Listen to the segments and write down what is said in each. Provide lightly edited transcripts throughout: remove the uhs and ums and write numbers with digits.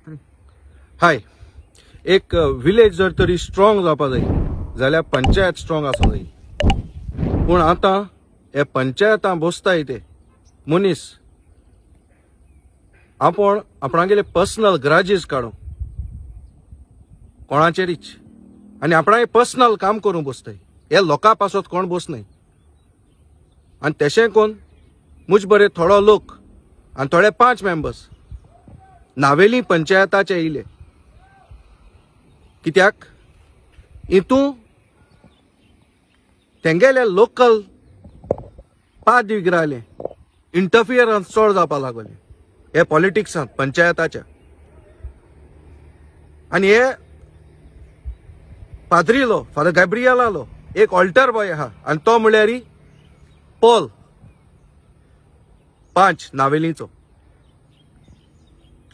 हाय, एक विलेज जर तरी स्ट्रॉंग जावपा जाय जाल्यार पंचायत स्ट्रॉंग आसूंक जाय. पूण आतां हे पंचायतां बसताय ते मनीस आपणागेले पर्सनल ग्राजीस काडूं कोणाचेरीच आनी आपणागे पर्सनल काम करूं बसताय. हे लोकां पासत कोण बसनाय. आनी तशें कोन्न मुज बरे थोडो लोक आनी थोडे 5 मेंबर्स नावेली पंचायताचे येयले. कित्याक हितू तेंगेले लोकल पाद विग्राले इंटरफियरन्स चड जावपा लागले हे पॉलिटिक्सांत पंचायताच्या. आनी हे पाद्रीलो फादर गॅब्रियलालो एक ऑल्टर बॉय आहा आनी तो म्हळ्यार पॉल 5 नावेलीचो.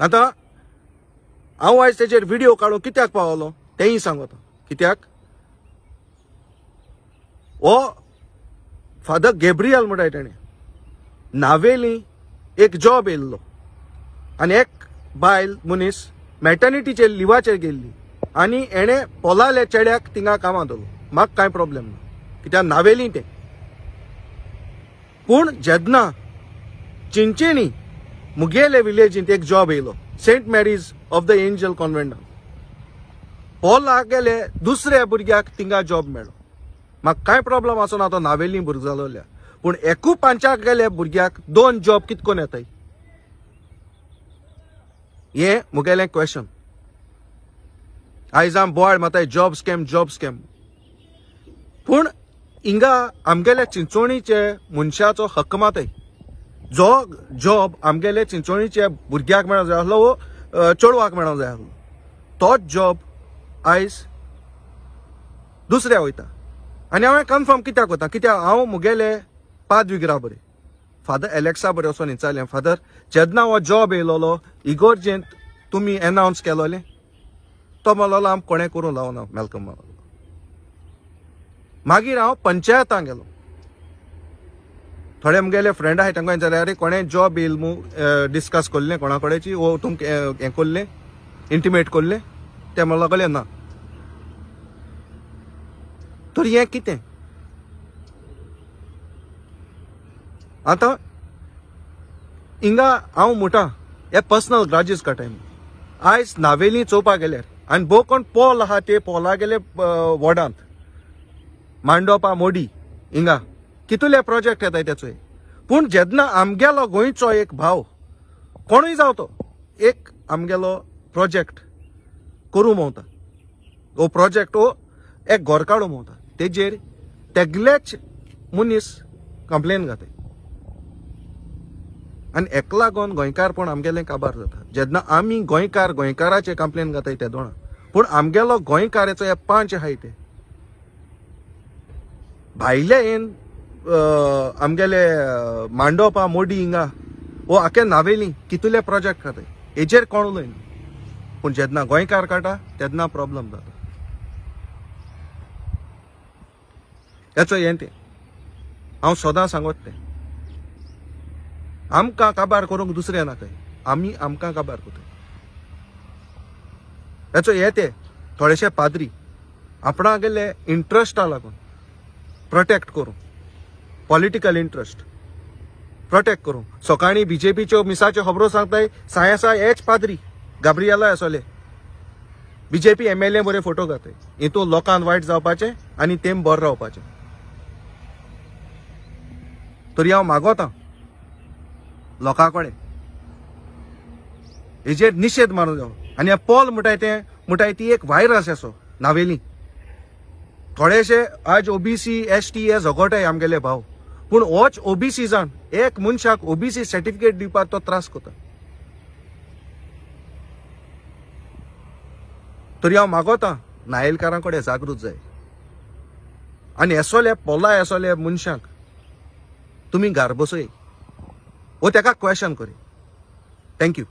आतां हांव आयज तेचेर व्हिडिओ काडून कित्याक पावलो तेंय सांगता. कित्याक हो फादर गॅब्रियल म्हणटाय तेणें नावेली एक जॉब येयल्लो आनी एक बायल मनीस मॅटर्निटीचेर लिवाचेर गेल्ली आनी एणे पोलाले चेड्याक थिंगा कामां दवरलो. म्हाका कांय प्रॉब्लेम ना कित्याक नावेली तें. पूण जेन्ना चिंचेणी मुगेले विलेजींत एक जॉब येयलो Saint Mary's of the Angel कॉन्व्हेंटांत. पॉलाक गेले दुसऱ्या भुरग्याक थिंगा जॉब मेळ्ळो. म्हाका कांय प्रॉब्लेम आसना तो नावेली भुरगो जालो जाल्यार. पूण एकू 5 गेले भुरग्याक 2 जॉब कितकोन येताय हे मुगेलें क्वेश्चन. आयज आम बोवाळ माताय जॉब स्कॅम. पूण हिंगा आमगेल्या चिंचोणीचे मनशाचो हक्क माताय. जो जॉब आमगेले चिंचोणीच्या भुरग्याक मेळोंक जाय आसलो वो चेडवाक मेळोंक जाय आसलो तोच जॉब आयज दुसऱ्या वयता. आनी हांवें कन्फर्म कित्याक वता कित्याक हांव मुगेले पाद विग्रा बरें फादर एलेक्सा बरें वचोन विचारलें फादर जेन्ना हो जॉब येयलोलो इगोर्जेंत तुमी एनावन्स केलोलें तो म्हणलोलो आम कोणें करूं लावना मेलकम म्हणलो. मागीर हांव पंचायतां गेलो. थोडे मुगेले फ्रेंड आहाय तांकां विचारलें अरे कोणें जॉब येयल मू डिस्कस कोल्लें कोणा कडेची वो तुमकां हें कोल्लें इंटिमेट कोल्लें ते म्हणलो लागले ना. तर हें कितें आतां हिंगा हांव म्हणटा हे पर्सनल ग्राजीस काटाय. आयज नावेली चोवपाक गेल्यार आनी भोव कोण पॉल आहा ते पॉला गेले वॉर्डांत मांडोपा मोडी हिंगा कितुले प्रोजेक्ट येताय तेचो. पूण जेन्ना आमगेलो गोंयचो एक भाव कोणूय जाव तो एक आमगेलो प्रोजेक्ट करूं मोवता वो प्रोजेक्ट वो एक घर काडूं मोवता तेजेर तेगलेच मनीस कंप्लेन घाताय. आनी हेका लागून गोंयकारपण आमगेलें काबार जाता. जेन्ना आमी गोंयकाराचे कंप्लेन घाताय ते दोळा. पूण आमगेलो गोंयकाराचो हे 5 आहाय ते भायले येन आमगेले मांडोपा मोडी हिंगा वो आख्या नावेली कितुले प्रोजेक्ट खाताय हेजेर कोण उलयना. पूण जेन्ना गोंयकार काडटा तेन्ना प्रॉब्लेम जाता. हेचो हें तें हांव सदां सांगत तें आमकां काबार करूंक दुसरें नाकाय आमी आमकां काबार करता. हेचो हें तें थोडेशे पाद्री आपणा गेले इंट्रस्टा लागून प्रोटेक्ट करूं पॉलिटिकल इंट्रस्ट प्रोटेक्ट करूं. सकाळीं बीजेपीच्यो मिसाच्यो खबरो सांगताय सायेसा हेच पाद्री गाब्रियला आसले बीजेपी MLA बरे फोटो घाताय. हितून लोकांक वायट जावपाचें आनी तेम बरें रावपाचें. तरी हांव मागोतां लोकां कडेन हेजेर निशेध मारूं जावो. आनी हे पॉल म्हणटाय ती एक व्हायरस असो नावेली. थोडेशे आज OBC ST हे झगोटाय आमगेले भाव. पूण होच OBC जाण एक मनशाक OBC सर्टिफिकेट दिवपाक तो त्रास करता. तरी हांव मागोतां नायेलकारां कडेन जागृत जाय आनी एसोले पोला एसोले मनशाक तुमी घार बसय वो तेका क्वेशन करी. थँक्यू.